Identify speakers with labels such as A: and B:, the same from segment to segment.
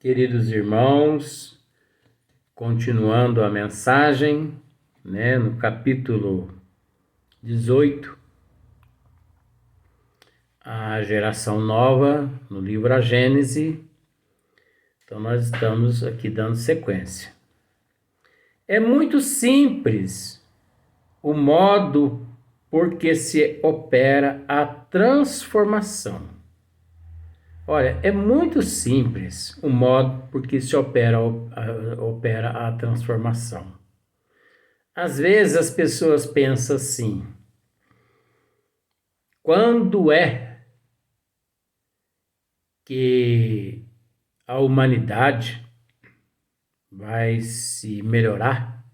A: Queridos irmãos, continuando a mensagem, no capítulo 18, a geração nova, no livro A Gênese. Então nós estamos aqui dando sequência. É muito simples o modo por que se opera a transformação. Olha, é muito simples o modo por que se opera a transformação. Às vezes as pessoas pensam assim: quando é que a humanidade vai se melhorar,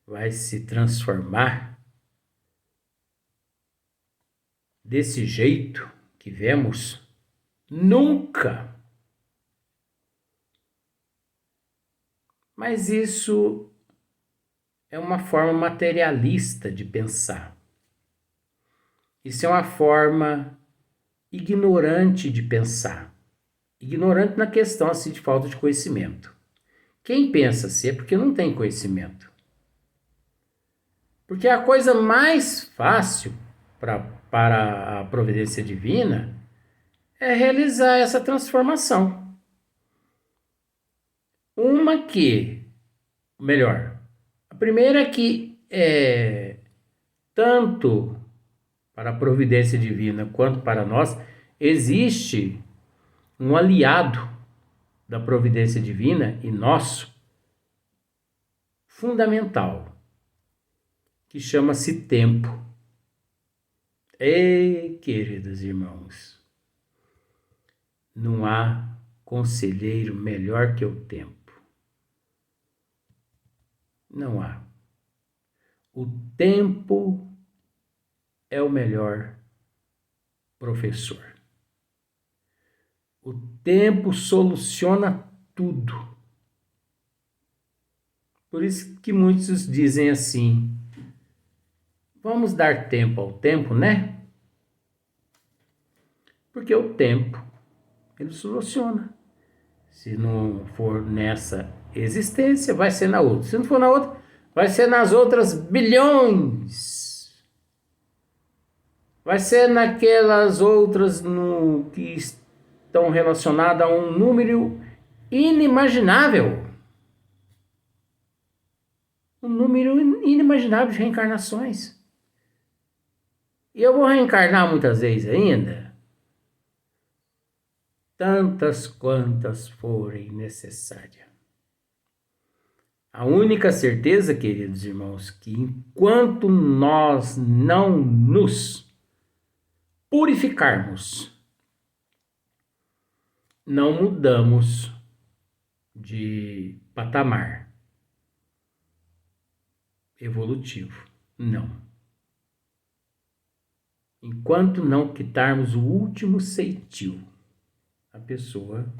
A: vai se transformar desse jeito que vemos? Nunca! Mas isso é uma forma materialista de pensar. Isso é uma forma ignorante de pensar. Ignorante na questão assim, de falta de conhecimento. Quem pensa assim é porque não tem conhecimento. Porque a coisa mais fácil para a providência divina é realizar essa transformação. A primeira é que tanto para a providência divina quanto para nós, existe um aliado da providência divina e nosso, fundamental, que chama-se tempo. Ei, queridos irmãos, não há conselheiro melhor que o tempo. Não há. O tempo é o melhor professor. O tempo soluciona tudo. Por isso que muitos dizem assim: vamos dar tempo ao tempo, né? Porque o tempo, ele soluciona. Se não for nessa existência, vai ser na outra. Se não for na outra, vai ser nas outras bilhões. Vai ser naquelas outras que estão relacionadas a um número inimaginável. Um número inimaginável de reencarnações. E eu vou reencarnar muitas vezes ainda. Tantas quantas forem necessárias. A única certeza, queridos irmãos, que enquanto nós não nos purificarmos, não mudamos de patamar evolutivo. Não. Enquanto não quitarmos o último ceitil, a pessoa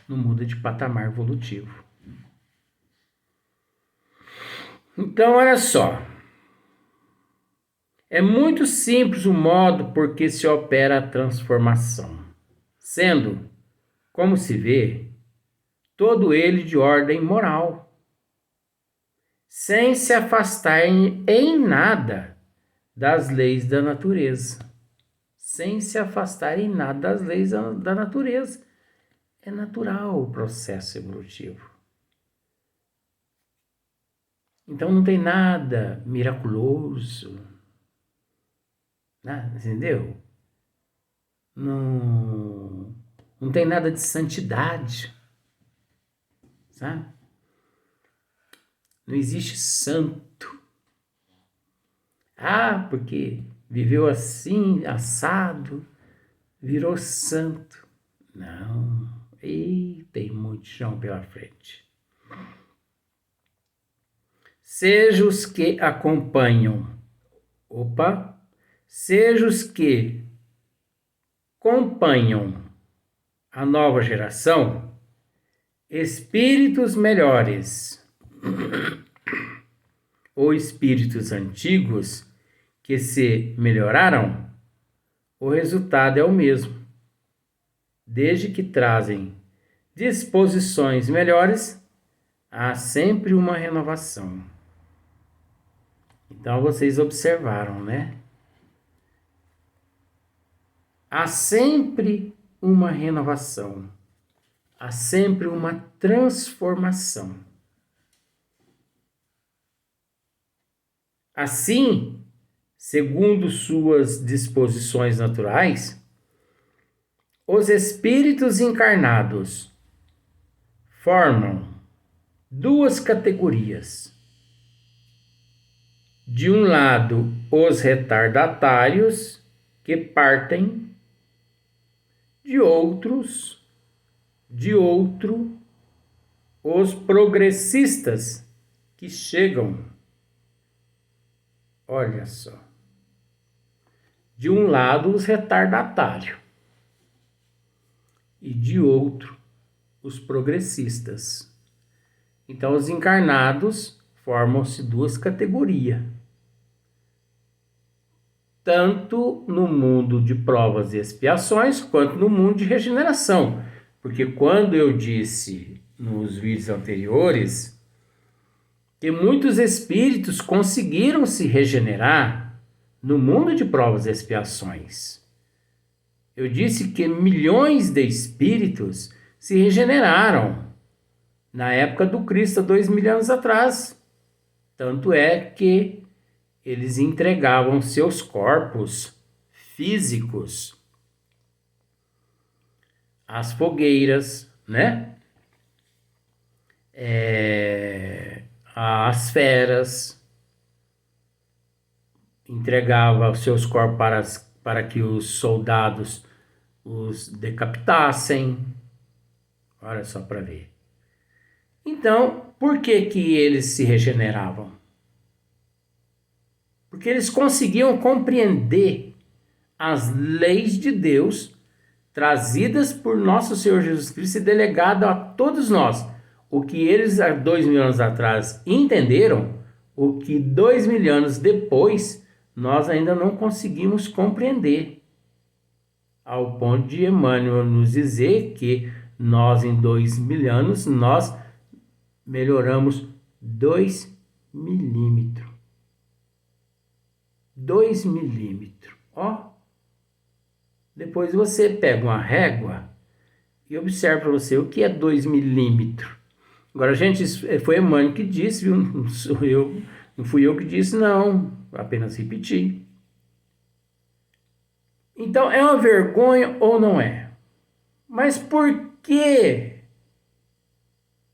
A: não muda de patamar evolutivo. Então, olha só. É muito simples o modo por que se opera a transformação, sendo, como se vê, todo ele de ordem moral, sem se afastar em nada das leis da natureza. Sem se afastar em nada das leis da natureza. É natural o processo evolutivo. Então não tem nada miraculoso, nada, entendeu? Não tem nada de santidade, sabe? Não existe santo. Ah, porque viveu assim, assado, virou santo. Não. E tem muito chão pela frente. Seja os que acompanham. Seja os que acompanham a nova geração, espíritos melhores ou espíritos antigos que se melhoraram, o resultado é o mesmo, desde que trazem disposições melhores, há sempre uma renovação. Então vocês observaram, né? Há sempre uma renovação, há sempre uma transformação. Assim, segundo suas disposições naturais, os espíritos encarnados formam duas categorias. De um lado, os retardatários, que partem, de outro, os progressistas, que chegam. Olha só. De um lado, os retardatários, e de outro, os progressistas. Então, os encarnados formam-se duas categorias. Tanto no mundo de provas e expiações, quanto no mundo de regeneração. Porque quando eu disse nos vídeos anteriores que muitos espíritos conseguiram se regenerar no mundo de provas e expiações, eu disse que milhões de espíritos se regeneraram na época do Cristo, há 2000 anos atrás. Tanto é que eles entregavam seus corpos físicos às fogueiras, né? Às feras, entregava os seus corpos para que os soldados os decapitassem. Olha só para ver. Então, por que que eles se regeneravam? Porque eles conseguiam compreender as leis de Deus trazidas por nosso Senhor Jesus Cristo e delegado a todos nós. O que eles há 2000 anos atrás entenderam, o que 2000 anos depois nós ainda não conseguimos compreender. Ao ponto de Emmanuel nos dizer que nós em 2000 anos nós melhoramos 2 milímetros. 2 milímetros, ó. Depois você pega uma régua e observa para você o que é 2 milímetros. Agora, gente, isso foi Emmanuel que disse, viu? Não fui eu que disse, não. Apenas repeti. Então, é uma vergonha ou não é? Mas por que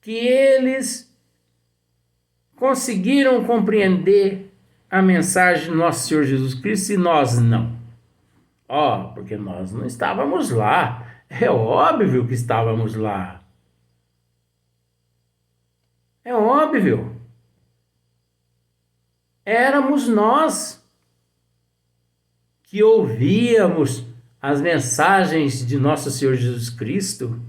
A: eles conseguiram compreender a mensagem do nosso Senhor Jesus Cristo e nós não? Porque nós não estávamos lá. É óbvio que estávamos lá. É óbvio. Éramos nós que ouvíamos as mensagens de nosso Senhor Jesus Cristo.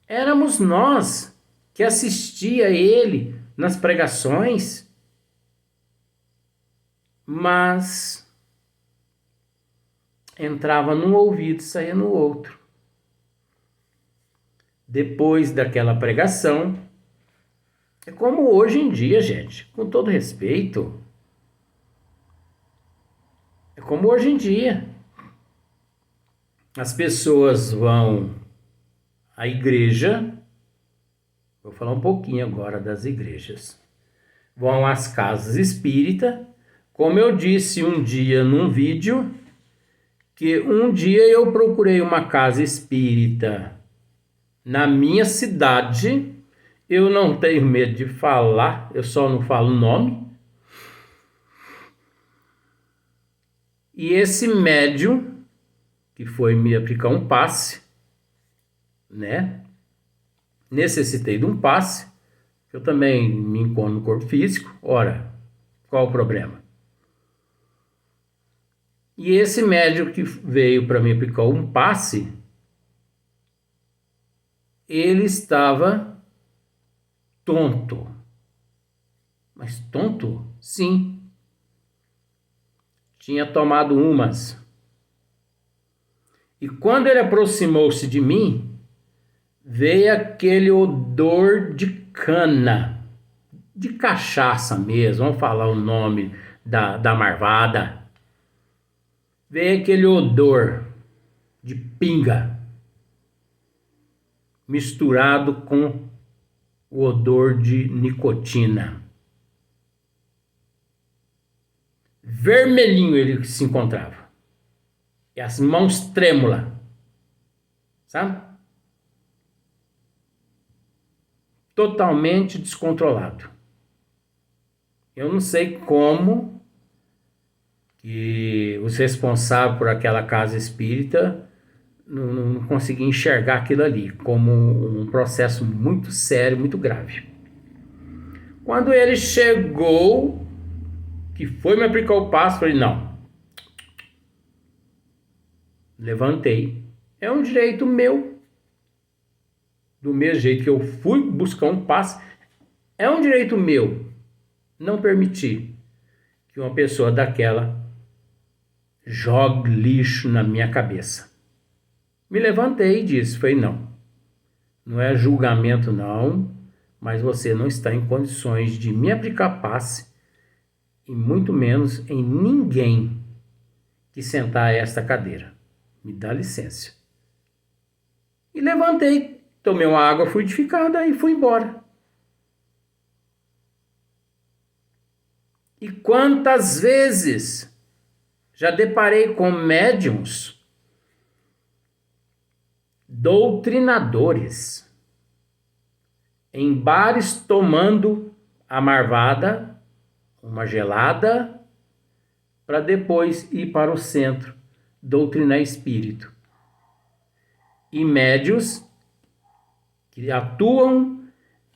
A: Éramos nós que assistia a Ele nas pregações. Mas entrava num ouvido e saía no outro. Depois daquela pregação, é como hoje em dia, gente, com todo respeito, é como hoje em dia. As pessoas vão à igreja, vou falar um pouquinho agora das igrejas, vão às casas espíritas, como eu disse um dia num vídeo, que um dia eu procurei uma casa espírita na minha cidade. Eu não tenho medo de falar, eu só não falo o nome. E esse médium, que foi me aplicar um passe, né? Necessitei de um passe, eu também me encontro no corpo físico. Ora, qual o problema? E esse médium que veio para me aplicar um passe, ele estava tonto. Mas tonto? Sim. Tinha tomado umas. E quando ele aproximou-se de mim, veio aquele odor de cana, de cachaça mesmo, vamos falar o nome da marvada. Veio aquele odor de pinga, misturado com o odor de nicotina. Vermelhinho ele se encontrava. E as mãos trêmulas. Sabe? Totalmente descontrolado. Eu não sei como que os responsáveis por aquela casa espírita não conseguiam enxergar aquilo ali como um processo muito sério, muito grave. Quando ele chegou, que foi me aplicar o passe, falei, não. Levantei. É um direito meu. Do mesmo jeito que eu fui buscar um passe, é um direito meu não permitir que uma pessoa daquela jogue lixo na minha cabeça. Me levantei e disse, falei, não é julgamento não, mas você não está em condições de me aplicar passe e muito menos em ninguém que sentar a esta cadeira. Me dá licença. E levantei, tomei uma água fluidificada e fui embora. E quantas vezes já deparei com médiums, doutrinadores, em bares tomando a marvada, uma gelada, para depois ir para o centro, doutrinar espírito. E médios que atuam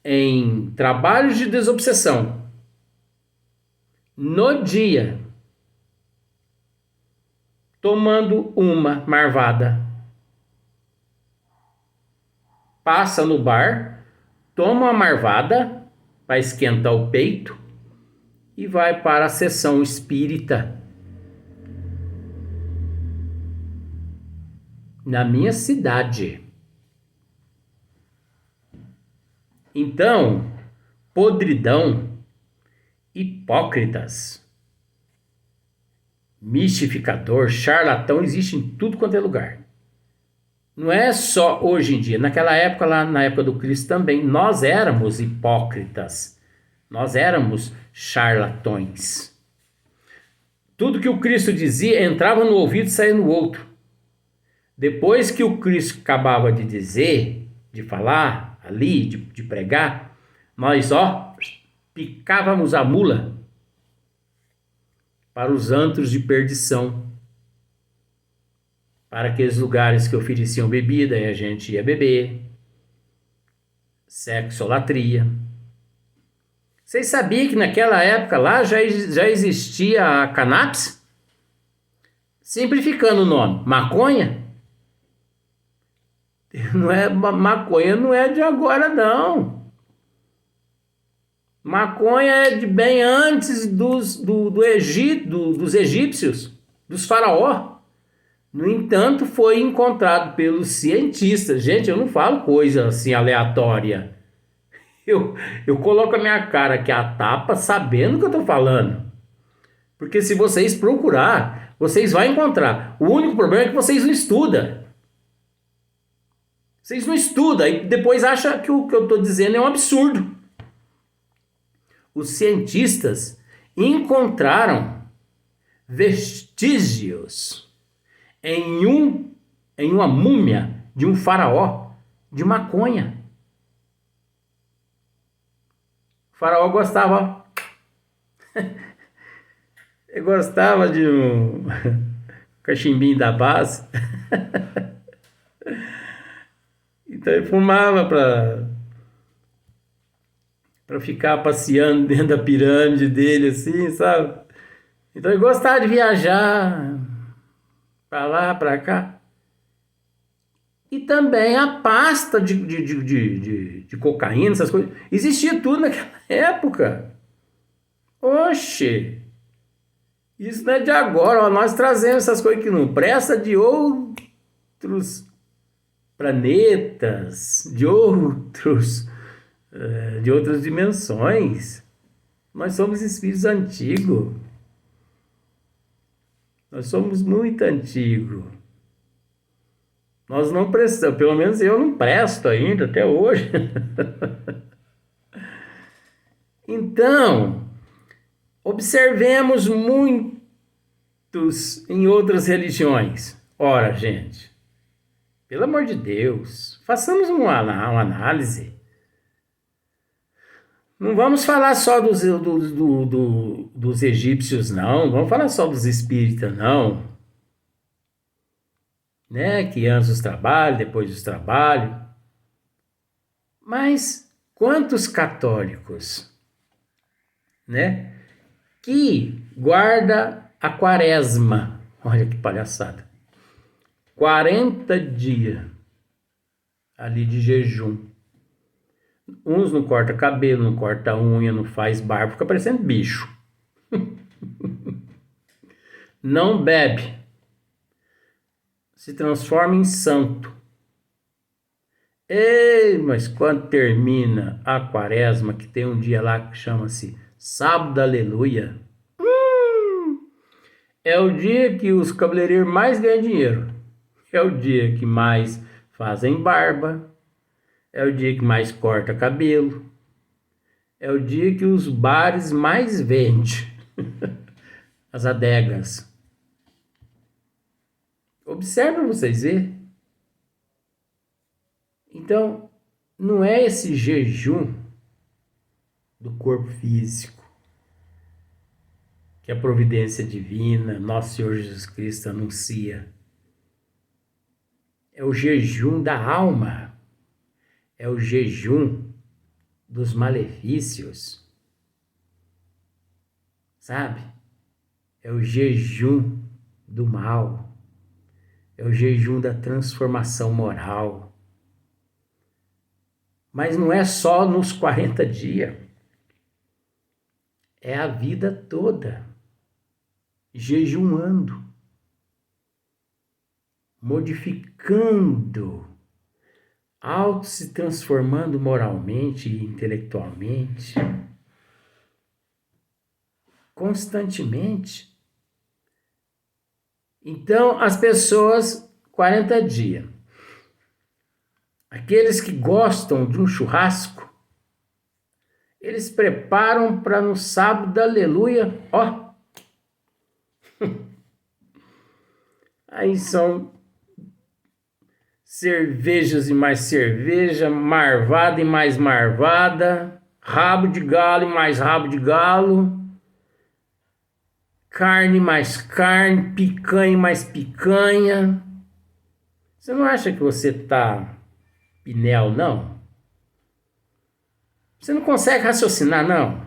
A: em trabalhos de desobsessão. No dia, tomando uma marvada, passa no bar, toma uma marvada para esquentar o peito e vai para a sessão espírita. Na minha cidade. Então, podridão, hipócritas, mistificador, charlatão, existe em tudo quanto é lugar. Não é só hoje em dia. Naquela época, lá na época do Cristo também, nós éramos hipócritas. Nós éramos charlatões. Tudo que o Cristo dizia entrava no ouvido e saía no outro. Depois que o Cristo acabava de dizer, de falar ali, de pregar, nós, picávamos a mula para os antros de perdição, para aqueles lugares que ofereciam bebida e a gente ia beber, sexolatria. Vocês sabiam que naquela época lá já existia a cannabis? Simplificando o nome, maconha? Maconha não é de agora, não. Maconha é de bem antes do Egito, dos egípcios, dos faraós. No entanto, foi encontrado pelos cientistas. Gente, eu não falo coisa assim aleatória. Eu coloco a minha cara aqui a tapa sabendo o que eu estou falando. Porque se vocês procurar, vocês vão encontrar. O único problema é que vocês não estudam. Vocês não estudam e depois acham que o que eu estou dizendo é um absurdo. Os cientistas encontraram vestígios em uma múmia de um faraó de maconha. O faraó gostava ele gostava de um cachimbinho da base. Então ele fumava para ficar passeando dentro da pirâmide dele, assim, sabe? Então ele gostava de viajar para lá, para cá. E também a pasta de cocaína, essas coisas. Existia tudo naquela época. Oxe! Isso não é de agora, nós trazemos essas coisas que não prestam de outros planetas, de outras dimensões. Nós somos espíritos antigos. Nós somos muito antigos. Nós não prestamos, pelo menos eu não presto ainda, até hoje. Então, observemos muitos em outras religiões. Ora, gente, pelo amor de Deus, façamos uma análise. Não vamos falar só dos egípcios, não. Vamos falar só dos espíritas, não. Né? Que antes dos trabalhos, depois dos trabalhos. Mas quantos católicos, né? Que guarda a quaresma. Olha que palhaçada. 40 dias ali de jejum. Uns não corta cabelo, não corta unha, não faz barba, fica parecendo bicho. Não bebe. Se transforma em santo. Ei, mas quando termina a quaresma, que tem um dia lá que chama-se Sábado da Aleluia, é o dia que os cabeleireiros mais ganham dinheiro. É o dia que mais fazem barba. É o dia que mais corta cabelo. É o dia que os bares mais vendem. As adegas. Observe para vocês verem. Então, não é esse jejum do corpo físico que a providência divina, nosso Senhor Jesus Cristo, anuncia. É o jejum da alma. É o jejum dos malefícios. Sabe? É o jejum do mal. É o jejum da transformação moral. Mas não é só nos 40 dias. É a vida toda. Jejuando. Modificando. Auto se transformando moralmente e intelectualmente. Constantemente. Então, as pessoas, 40 dias. Aqueles que gostam de um churrasco, eles preparam para no sábado da aleluia, ó. Aí são cervejas e mais cerveja, marvada e mais marvada, rabo de galo e mais rabo de galo, carne mais carne, picanha e mais picanha. Você não acha que você tá pinel, não? Você não consegue raciocinar, não?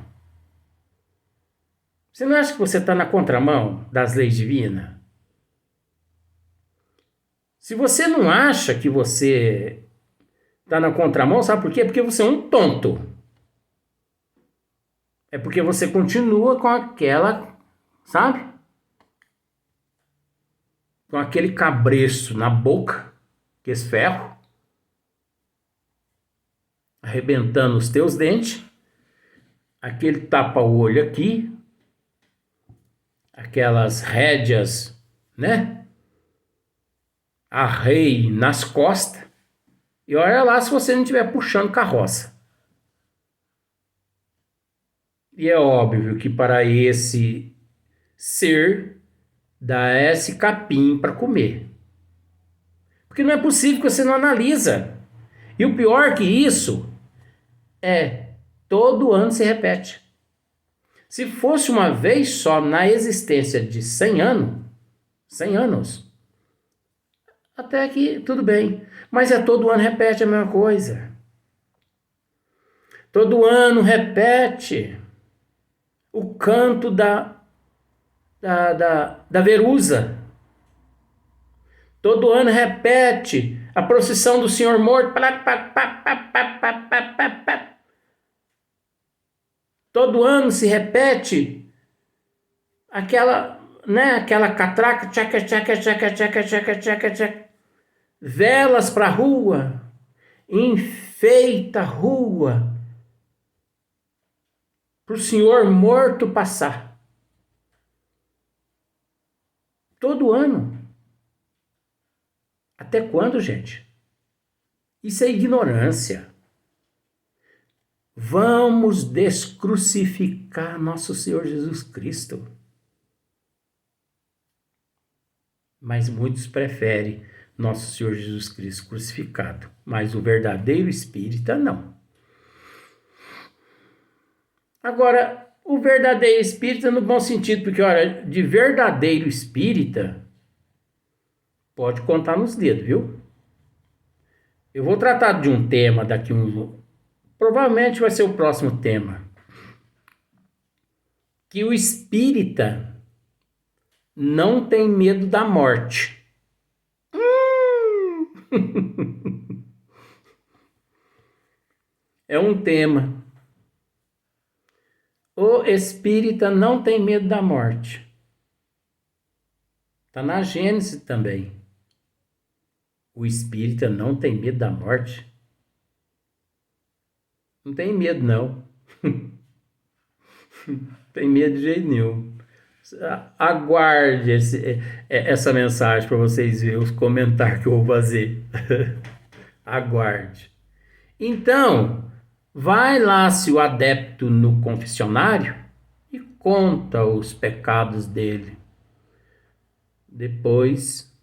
A: Você não acha que você está na contramão das leis divinas? Se você não acha que você está na contramão, sabe por quê? Porque você é um tonto. É porque você continua com aquela, sabe? Com aquele cabresto na boca, que esse ferro, arrebentando os teus dentes, aquele tapa-olho aqui, aquelas rédeas, né? Arreio nas costas, e olha lá se você não estiver puxando carroça. E é óbvio que para esse ser dá esse capim para comer. Porque não é possível que você não analisa. E o pior que isso é todo ano se repete. Se fosse uma vez só na existência de 100 anos, até que tudo bem. Mas todo ano repete a mesma coisa. Todo ano repete o canto da Verusa. Todo ano repete a procissão do Senhor Morto. Todo ano se repete aquela catraca, tchaca, tchaca, tchaca, tchaca, tchaca, tchaca, tchaca. velas para a rua, enfeita a rua para o senhor morto passar. Todo ano. Até quando, gente? Isso é ignorância. Vamos descrucificar nosso Senhor Jesus Cristo. Mas muitos preferem nosso Senhor Jesus Cristo crucificado. Mas o verdadeiro espírita, não. Agora, o verdadeiro espírita no bom sentido, porque, olha, de verdadeiro espírita, pode contar nos dedos, viu? Eu vou tratar de um tema daqui provavelmente vai ser o próximo tema. Que o espírita não tem medo da morte. É um tema. O espírita não tem medo da morte. Está na Gênesis também. O espírita não tem medo da morte. Não tem medo, não. Não tem medo de jeito nenhum. Aguarde essa mensagem para vocês verem os comentários que eu vou fazer. Aguarde. Então, vai lá se o adepto no confessionário e conta os pecados dele. Depois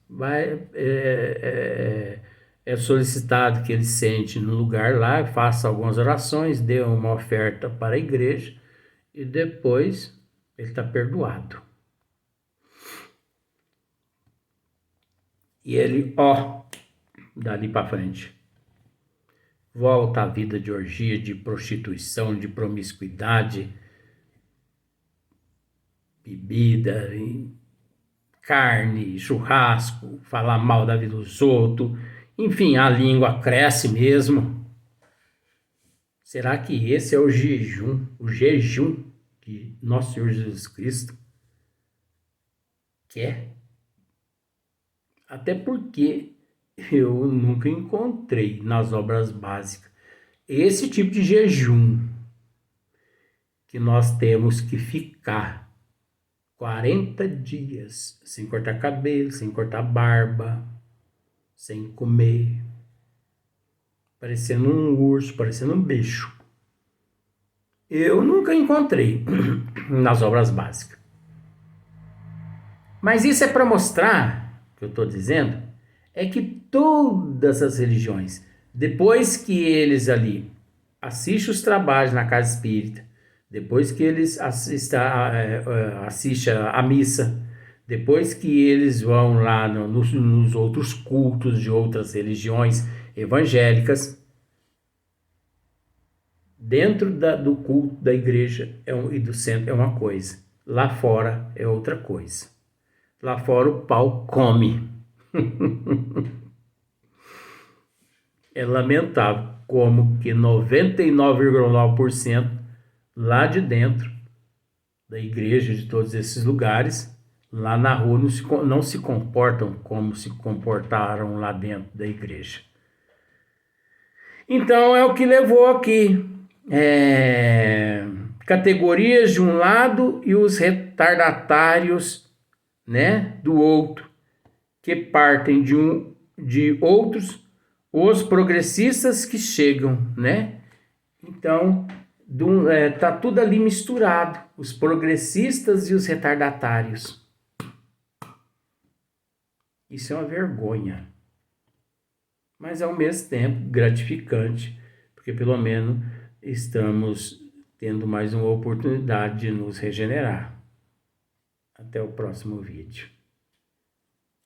A: é solicitado que ele sente no lugar lá, faça algumas orações, dê uma oferta para a igreja e depois ele está perdoado. E ele, dali para frente, volta à vida de orgia, de prostituição, de promiscuidade, bebida, carne, churrasco, falar mal da vida dos outros, enfim, a língua cresce mesmo. Será que esse é o jejum que nosso Senhor Jesus Cristo quer? Até porque eu nunca encontrei nas obras básicas esse tipo de jejum que nós temos que ficar 40 dias sem cortar cabelo, sem cortar barba, sem comer, parecendo um urso, parecendo um bicho. Eu nunca encontrei nas obras básicas. Mas isso é para mostrar, o que eu estou dizendo, é que todas as religiões, depois que eles ali assistem os trabalhos na casa espírita, depois que eles assistem a missa, depois que eles vão lá nos outros cultos de outras religiões evangélicas, dentro do culto da igreja e do centro é uma coisa, lá fora é outra coisa. Lá fora o pau come. É lamentável como que 99,9% lá de dentro da igreja, de todos esses lugares, lá na rua não se comportam como se comportaram lá dentro da igreja. Então é o que levou aqui categorias de um lado e os retardatários, né, do outro, que partem de outros, os progressistas que chegam, né? Então, tá tudo ali misturado, os progressistas e os retardatários. Isso é uma vergonha, mas ao mesmo tempo gratificante, porque pelo menos estamos tendo mais uma oportunidade de nos regenerar. Até o próximo vídeo.